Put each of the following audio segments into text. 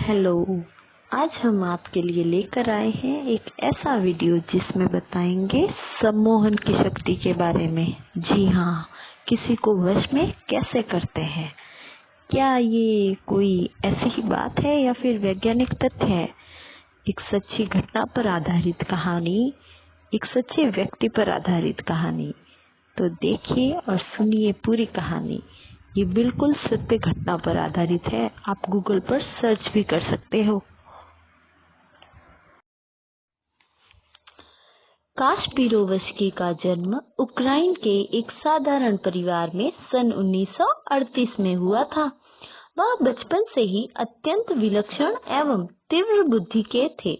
Hello. आज हम आपके लिए लेकर आए हैं एक ऐसा वीडियो जिसमें बताएंगे सम्मोहन की शक्ति के बारे में। जी हाँ, किसी को वश में कैसे करते हैं। क्या ये कोई ऐसी ही बात है या फिर वैज्ञानिक तथ्य है? एक सच्ची घटना पर आधारित कहानी, एक सच्चे व्यक्ति पर आधारित कहानी। तो देखिए और सुनिए पूरी कहानी। ये बिल्कुल सत्य घटना पर आधारित है। आप गूगल पर सर्च भी कर सकते हो। कास्पिरोवस्की का जन्म उक्राइन के एक साधारण परिवार में सन 1938 में हुआ था। वह बचपन से ही अत्यंत विलक्षण एवं तीव्र बुद्धि के थे।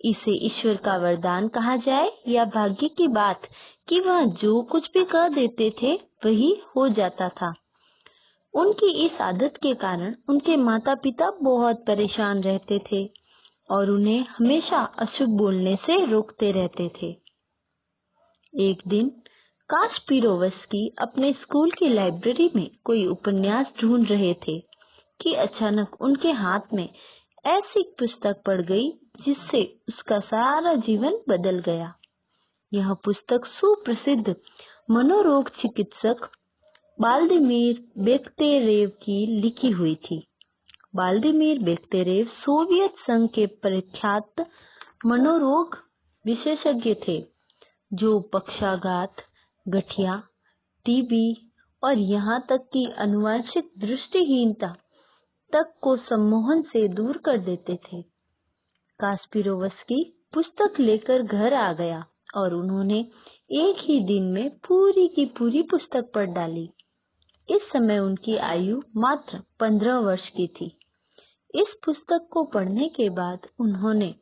इसे ईश्वर का वरदान कहा जाए या भाग्य की बात कि वह जो कुछ भी कह देते थे वही हो जाता था। उनकी इस आदत के कारण उनके माता पिता बहुत परेशान रहते थे और उन्हें हमेशा अशुभ बोलने से रोकते रहते थे। एक दिन कास्पिरोवस्की अपने स्कूल की लाइब्रेरी में कोई उपन्यास ढूंढ रहे थे कि अचानक उनके हाथ में ऐसी पुस्तक पड़ गई जिससे उसका सारा जीवन बदल गया। यह पुस्तक सुप्रसिद्ध मनोरोग चिकित्सक व्लादिमीर बेख्तेरेव की लिखी हुई थी। व्लादिमीर बेख्तेरेव सोवियत संघ के प्रख्यात मनोरोग विशेषज्ञ थे, जो पक्षाघात, गठिया, टीबी और यहाँ तक कि आनुवंशिक दृष्टिहीनता तक को सम्मोहन से दूर कर देते थे। कास्पिरोवस्की पुस्तक लेकर घर आ गया और उन्होंने एक ही दिन में पूरी की पूरी पुस्तक पढ़ डाली। इस समय उनकी आयु मात्र 15 वर्ष की थी। इस पुस्तक को पढ़ने के बाद उन्होंने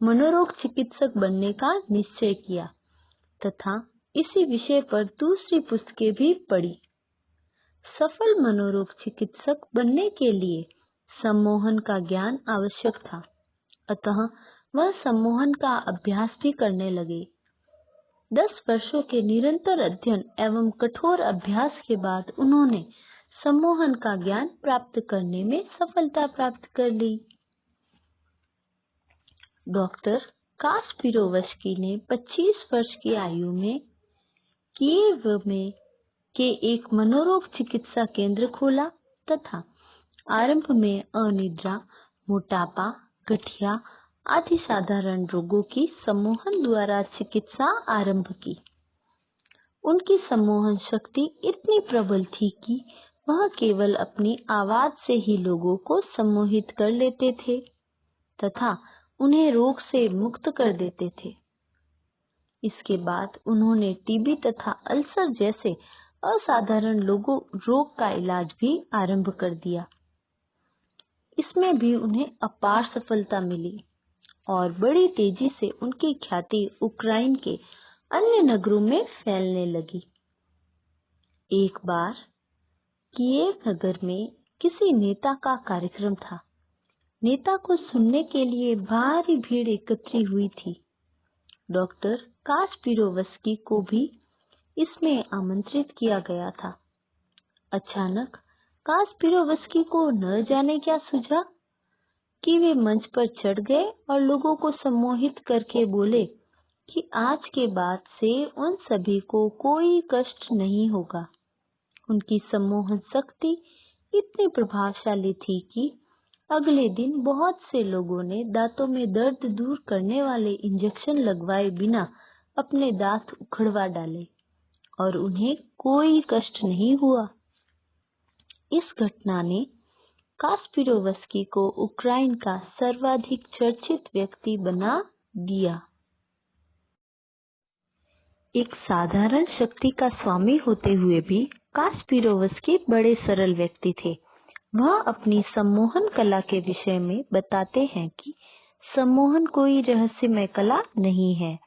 मनोरोग चिकित्सक बनने का निश्चय किया तथा इसी विषय पर दूसरी पुस्तकें भी पढ़ी। सफल मनोरोग चिकित्सक बनने के लिए सम्मोहन का ज्ञान आवश्यक था, अतः वह सम्मोहन का अभ्यास भी करने लगे। 10 वर्षों के निरंतर अध्ययन एवं कठोर अभ्यास के बाद उन्होंने सम्मोहन का ज्ञान प्राप्त करने में सफलता प्राप्त कर ली। डॉक्टर कास्पिरोवस्की ने 25 वर्ष की आयु में कीव में के एक मनोरोग चिकित्सा केंद्र खोला तथा आरंभ में अनिद्रा, मोटापा, गठिया आदि साधारण रोगों की सम्मोहन द्वारा चिकित्सा आरंभ की। उनकी सम्मोहन शक्ति इतनी प्रबल थी कि वह केवल अपनी आवाज से ही लोगों को सम्मोहित कर लेते थे तथा उन्हें रोग से मुक्त कर देते थे। इसके बाद उन्होंने टीबी तथा अल्सर जैसे असाधारण रोग का इलाज भी आरंभ कर दिया। इसमें भी उन्हें अपार सफलता मिली और बड़ी तेजी से उनकी ख्याति उक्राइन के अन्य नगरों में फैलने लगी। एक बार कीव नगर में किसी नेता का कार्यक्रम था। नेता को सुनने के लिए भारी भीड़ एकत्री हुई थी। डॉक्टर कास्पिरोवस्की को भी इसमें आमंत्रित किया गया था। अचानक कास्पिरोवस्की को न जाने क्या सूझा कि वे मंच पर चढ़ गए और लोगों को सम्मोहित करके बोले कि आज के बाद से उन सभी को कोई कष्ट नहीं होगा। उनकी सम्मोहन शक्ति इतनी प्रभावशाली थी कि अगले दिन बहुत से लोगों ने दांतों में दर्द दूर करने वाले इंजेक्शन लगवाए बिना अपने दांत उखड़वा डाले और उन्हें कोई कष्ट नहीं हुआ। इस घटना ने कास्पिरोवस्की को उक्राइन का सर्वाधिक चर्चित व्यक्ति बना दिया। एक साधारण शक्ति का स्वामी होते हुए भी कास्पिरोवस्की बड़े सरल व्यक्ति थे। वह अपनी सम्मोहन कला के विषय में बताते हैं कि सम्मोहन कोई रहस्यमय कला नहीं है।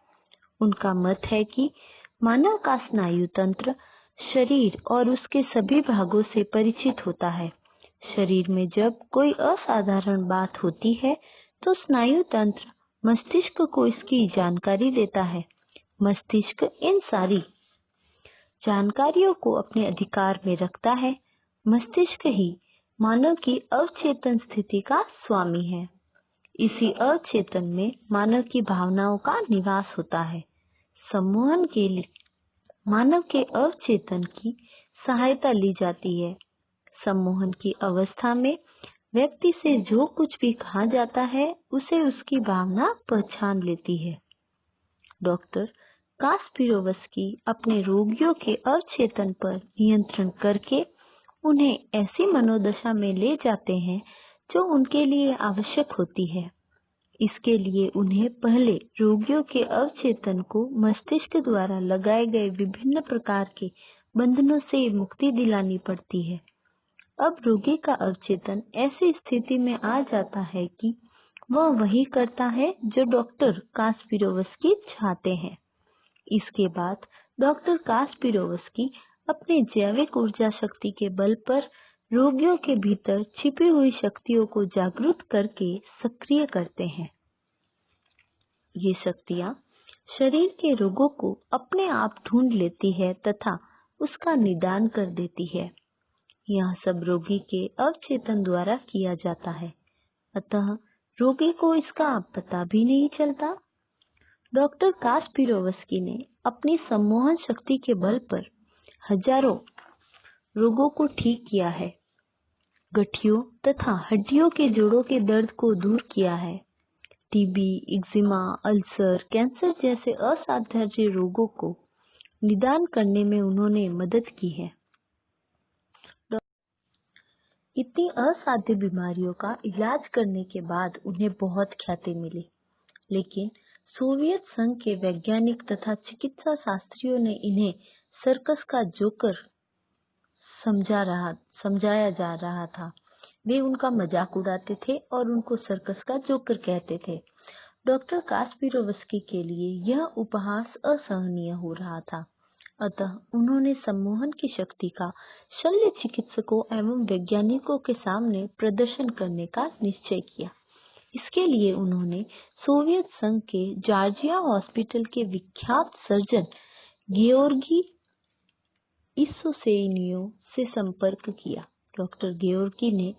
उनका मत है कि मानव का स्नायु तंत्र शरीर और उसके सभी भागों से परिचित होता है। शरीर में जब कोई असाधारण बात होती है तो स्नायु तंत्र मस्तिष्क को इसकी जानकारी देता है। मस्तिष्क इन सारी जानकारियों को अपने अधिकार में रखता है। मस्तिष्क ही मानव की अवचेतन स्थिति का स्वामी है। इसी अवचेतन में मानव की भावनाओं का निवास होता है। सम्मोहन के लिए मानव के अवचेतन की सहायता ली जाती है। सम्मोहन की अवस्था में व्यक्ति से जो कुछ भी कहा जाता है उसे उसकी भावना पहचान लेती है। डॉक्टर कास्पिरोवस्की अपने रोगियों के अवचेतन पर नियंत्रण करके उन्हें ऐसी मनोदशा में ले जाते हैं जो उनके लिए आवश्यक होती है। इसके लिए उन्हें पहले रोगियों के अवचेतन को मस्तिष्क द्वारा लगाए गए विभिन्न प्रकार के बंधनों से मुक्ति दिलानी पड़ती है। अब रोगी का अवचेतन ऐसी स्थिति में आ जाता है कि वह वही करता है जो डॉक्टर कास्पिरोवस्की चाहते हैं। इसके बाद डॉक्टर कास्पिरोवस्की अपनी जैविक ऊर्जा शक्ति के बल पर रोगियों के भीतर छिपी हुई शक्तियों को जागृत करके सक्रिय करते हैं। ये शक्तियां शरीर के रोगों को अपने आप ढूंढ लेती है तथा उसका निदान कर देती है। यह सब रोगी के अवचेतन द्वारा किया जाता है, अतः रोगी को इसका पता भी नहीं चलता। डॉक्टर कास्पिरोवस्की ने अपनी सम्मोहन शक्ति के बल पर हजारों रोगों को ठीक किया है। गठियों तथा हड्डियों के जोड़ों के दर्द को दूर किया है। टीबी, एक्जिमा, अल्सर, कैंसर जैसे असाध्य रोगों को निदान करने में उन्होंने मदद की है। इतनी असाध्य बीमारियों का इलाज करने के बाद उन्हें बहुत ख्याति मिली, लेकिन सोवियत संघ के वैज्ञानिक तथा चिकित्सा शास्त्रियों ने इन्हें सर्कस का जोकर समझाया जा रहा था। वे उनका मजाक उड़ाते थे और उनको सर्कस का जोकर कहते थे। डॉक्टर कास्पिरोवस्की के लिए यह उपहास असहनीय हो रहा था, अतः उन्होंने सम्मोहन की शक्ति का शल्य चिकित्सकों एवं वैज्ञानिकों के सामने प्रदर्शन करने का निश्चय किया। इसके लिए उन्होंने सोवियत संघ के जॉर्जिया हॉस्पिटल के विख्यात सर्जन गेओर्गी इस्सोसेनियो से संपर्क किया। डॉक्टर गेओर्गी ने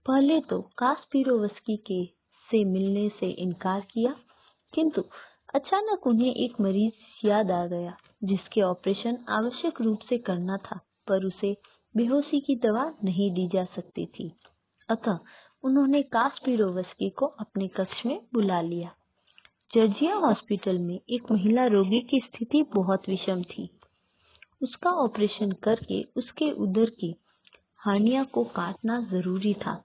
पहले तो कास्पिरोवस्की से मिलने से इनकार किया, किंतु अचानक उन्हें एक मरीज याद आ गया जिसके ऑपरेशन आवश्यक रूप से करना था, पर उसे बेहोशी की दवा नहीं दी जा सकती थी। अतः उन्होंने कास्पिरोवस्की को अपने कक्ष में बुला लिया। जॉर्जिया हॉस्पिटल में एक महिला रोगी की स्थिति बहुत विषम थी। उसका ऑपरेशन करके उसके उदर की हर्निया को काटना जरूरी था।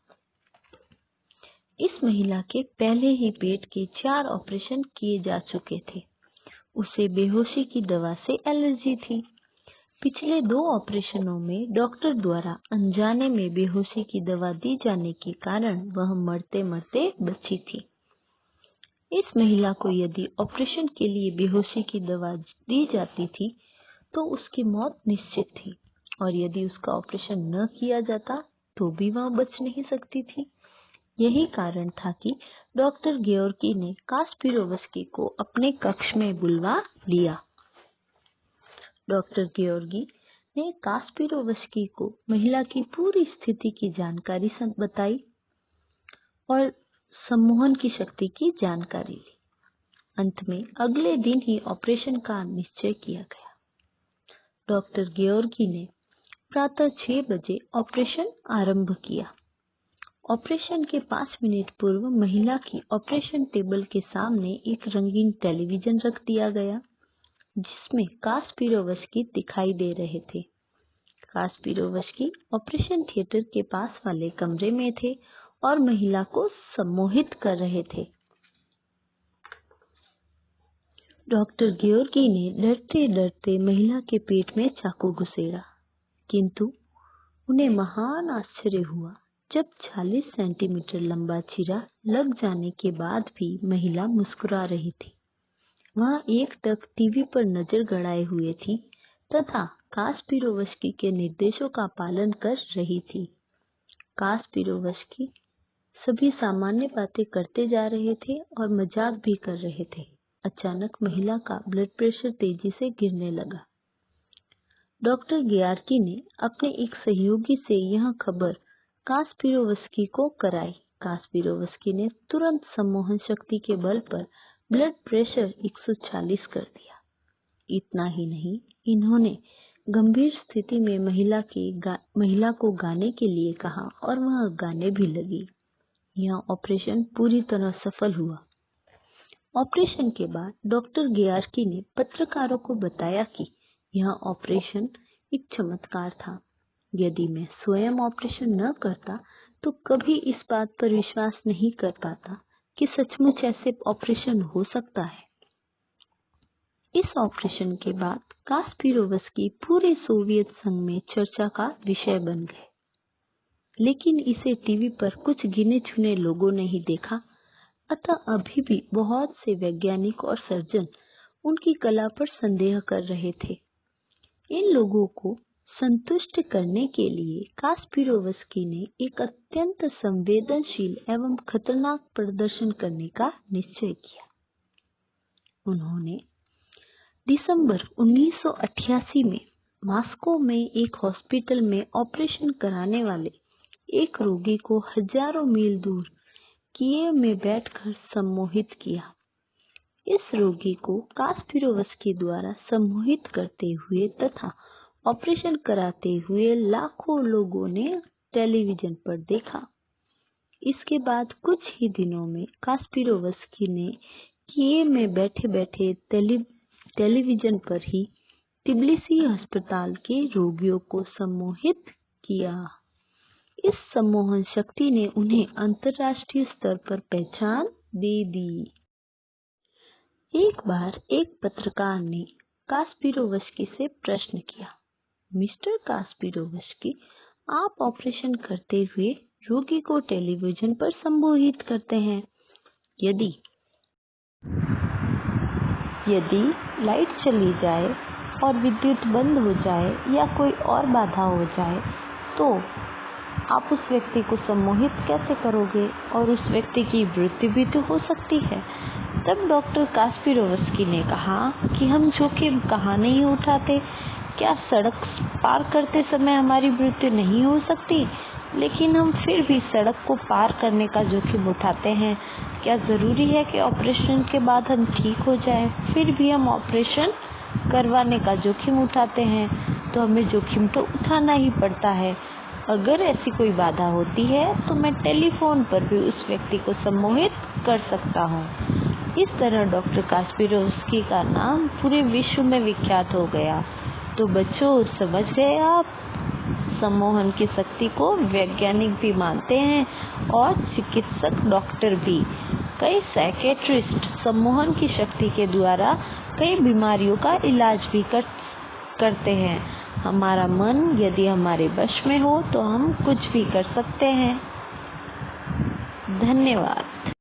इस महिला के पहले ही पेट के 4 ऑपरेशन किए जा चुके थे। उसे बेहोशी की दवा से एलर्जी थी। पिछले 2 ऑपरेशनों में डॉक्टर द्वारा अनजाने में बेहोशी की दवा दी जाने के कारण वह मरते मरते बची थी। इस महिला को यदि ऑपरेशन के लिए बेहोशी की दवा दी जाती थी तो उसकी मौत निश्चित थी, और यदि उसका ऑपरेशन न किया जाता तो भी वह बच नहीं सकती थी। यही कारण था कि डॉक्टर गेओर्गी ने कास्पिरोवस्की को अपने कक्ष में बुलवा लिया। डॉक्टर गेओर्गी ने कास्पिरोवस्की को महिला की पूरी स्थिति की जानकारी बताई और सम्मोहन की शक्ति की जानकारी ली। अंत में अगले दिन ही ऑपरेशन का निश्चय किया गया। डॉक्टर गेओर्गी ने प्रातः 6 बजे ऑपरेशन आरंभ किया। ऑपरेशन के 5 मिनट पूर्व महिला की ऑपरेशन टेबल के सामने एक रंगीन टेलीविजन रख दिया गया, जिसमें कास्पिरोवस्की दिखाई दे रहे थे। कास्पिरोवस्की ऑपरेशन थिएटर के पास वाले कमरे में थे और महिला को सम्मोहित कर रहे थे। डॉक्टर गेओर्गी ने डरते डरते महिला के पेट में चाकू घुसेड़ा, किंतु उन्हें महान आश्चर्य हुआ जब 40 सेंटीमीटर लंबा चीरा लग जाने के बाद भी महिला मुस्कुरा रही थी। वह एकटक टीवी पर नजर गड़ाए हुए थी तथा कास्पिरोवस्की के निर्देशों का पालन कर रही थी। कास्पिरोवस्की सभी सामान्य बातें करते जा रहे थे और मजाक भी कर रहे थे। अचानक महिला का ब्लड प्रेशर तेजी से गिरने लगा। डॉक्टर गेओर्गी ने अपने एक सहयोगी से यह खबर कास्पिरोवस्की को कराई। कास्पिरोवस्की ने तुरंत सम्मोहन शक्ति के बल पर ब्लड प्रेशर 140 कर दिया। इतना ही नहीं, इन्होंने गंभीर स्थिति में महिला को गाने के लिए कहा और वह गाने भी लगी। यह ऑपरेशन पूरी तरह सफल हुआ। ऑपरेशन के बाद डॉक्टर गेयार्की ने पत्रकारों को बताया कि यह ऑपरेशन एक चमत्कार था। यदि मैं स्वयं ऑपरेशन न करता तो कभी इस बात पर विश्वास नहीं कर पाता कि सचमुच ऐसे ऑपरेशन हो सकता है। इस ऑपरेशन के बाद कास्पिरोवस्की पूरे सोवियत संघ में चर्चा का विषय बन गए, लेकिन इसे टीवी पर कुछ गिने चुने लोगों ने ही देखा। अतः अभी भी बहुत से वैज्ञानिक और सर्जन उनकी कला पर संदेह कर रहे थे। इन लोगों को संतुष्ट करने के लिए कास्पिरोवस्की ने एक अत्यंत संवेदनशील एवं खतरनाक प्रदर्शन करने का निश्चय किया। उन्होंने दिसंबर 1988 में मॉस्को में एक हॉस्पिटल में ऑपरेशन कराने वाले एक रोगी को हजारों मील दूर कीव में बैठकर सम्मोहित किया। इस रोगी को कास्पिरोवस्की द्वारा सम्मोहित करते हुए तथा ऑपरेशन कराते हुए लाखों लोगों ने टेलीविजन पर देखा। इसके बाद कुछ ही दिनों में कास्पिरोवस्की ने कीव में बैठे बैठे टेलीविजन पर ही तिब्लिसी अस्पताल के रोगियों को सम्मोहित किया। इस सम्मोहन शक्ति ने उन्हें अंतर्राष्ट्रीय स्तर पर पहचान दे दी। एक बार एक पत्रकार ने कास्पिरोवस्की से प्रश्न किया, मिस्टर कास्पिरोवस्की, आप ऑपरेशन करते हुए रोगी को टेलीविजन पर सम्मोहित करते हैं। यदि लाइट चली जाए और विद्युत बंद हो जाए या कोई और बाधा हो जाए तो आप उस व्यक्ति को सम्मोहित कैसे करोगे और उस व्यक्ति की मृत्यु भी तो हो सकती है। तब डॉक्टर कास्पिरोवस्की ने कहा कि हम जोखिम कहाँ नहीं उठाते। क्या सड़क पार करते समय हमारी मृत्यु नहीं हो सकती, लेकिन हम फिर भी सड़क को पार करने का जोखिम उठाते हैं। क्या जरूरी है कि ऑपरेशन के बाद हम ठीक हो जाएं, फिर भी हम ऑपरेशन करवाने का जोखिम उठाते हैं। तो हमें जोखिम तो उठाना ही पड़ता है। अगर ऐसी कोई बाधा होती है तो मैं टेलीफोन पर भी उस व्यक्ति को सम्मोहित कर सकता हूँ। इस तरह डॉक्टर कास्पिरोवस्की का नाम पूरे विश्व में विख्यात हो गया। तो बच्चों, समझ गए आप, सम्मोहन की शक्ति को वैज्ञानिक भी मानते हैं और चिकित्सक डॉक्टर भी। कई साइकियाट्रिस्ट सम्मोहन की शक्ति के द्वारा कई बीमारियों का इलाज भी करते हैं। हमारा मन यदि हमारे वश में हो तो हम कुछ भी कर सकते हैं। धन्यवाद।